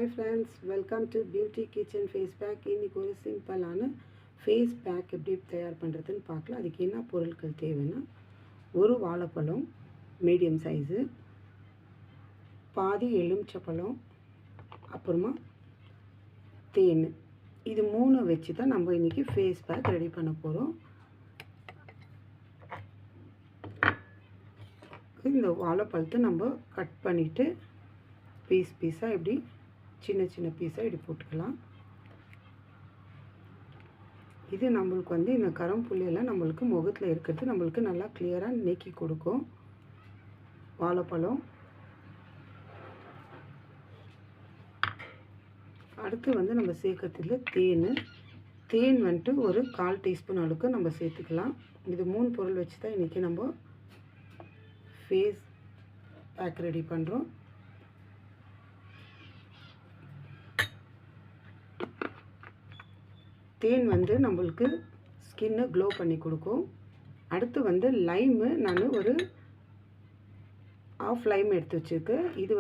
Hi friends, welcome to Beauty Kitchen Face Pack. இன்னைக்கு ஒரு சிம்பிளான ஃபேஸ் பேக் எப்படி தயார் பண்ணுறதுன்னு பார்க்கலாம். அதுக்கு என்ன பொருட்கள் தேவைன்னா, ஒரு வாழைப்பழம் மீடியம் சைஸு, பாதி எலுமிச்சப்பழம், அப்புறமா தேன். இது 3 வச்சு தான் நம்ம இன்றைக்கி ஃபேஸ் பேக் ரெடி பண்ண போகிறோம். இந்த வாழைப்பழத்தை நம்ம கட் பண்ணிவிட்டு பீஸாக இப்படி சின்ன பீஸாக இப்படி போட்டுக்கலாம். இது நம்மளுக்கு இந்த கரும்புள்ளியெல்லாம் நம்மளுக்கு முகத்தில் இருக்கிறது நம்மளுக்கு நல்லா கிளியராக நீக்கி கொடுக்கும். வாழைப்பழம் அடுத்து நம்ம சேர்க்கறதுல தேன் ஒரு 1/4 டீஸ்பூன் அளவுக்கு நம்ம சேர்த்துக்கலாம். இது 3 பொருள் வச்சு தான் இன்றைக்கி நம்ம ஃபேஸ் பேக் ரெடி பண்ணுறோம். தேன் நம்மளுக்கு ஸ்கின்னை க்ளோ பண்ணி கொடுக்கும். அடுத்து லைமு நான் ஒரு 1/2 லைம் எடுத்து வச்சுருக்கேன். இது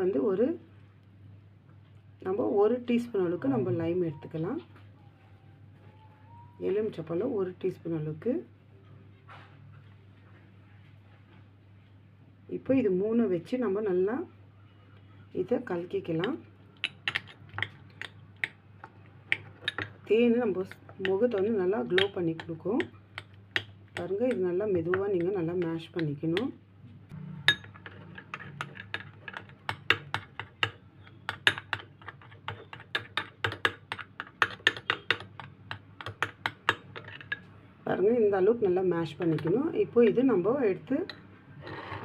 நம்ம 1 டீஸ்பூன் அளவுக்கு நம்ம லைம் எடுத்துக்கலாம். எலுமிச்சப்பழம் 1 டீஸ்பூன் அளவுக்கு. இப்போ இது 3 வச்சு நம்ம நல்லா இதை கலக்கிக்கலாம். தேன் நம்ம முகத்தை நல்லா க்ளோ பண்ணி கொடுக்கும். பாருங்கள், இது நல்லா மெதுவாக நீங்கள் நல்லா மேஷ் பண்ணிக்கணும். பாருங்கள், இந்த அளவுக்கு நல்லா மேஷ் பண்ணிக்கணும். இப்போ இது நம்ம எடுத்து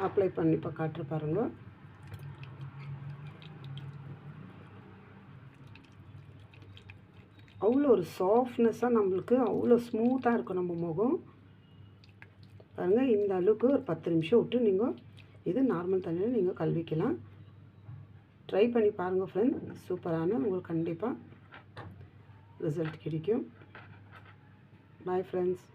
அப்ளை பண்ணி இப்போ காட்டுற பாருங்கள். அவ்வளோ ஒரு சாஃப்ட்னஸாக நம்மளுக்கு அவ்வளோ ஸ்மூத்தாக இருக்கும் நம்ம முகம். பாருங்கள், இந்த அளவுக்கு ஒரு 10 நிமிஷம் விட்டு நீங்கள் இது நார்மல் தண்ணியில் நீங்கள் கழுவிக்கலாம். ட்ரை பண்ணி பாருங்கள் ஃப்ரெண்ட்ஸ், சூப்பரான உங்களுக்கு கண்டிப்பாக ரிசல்ட் கிடைக்கும். Bye friends.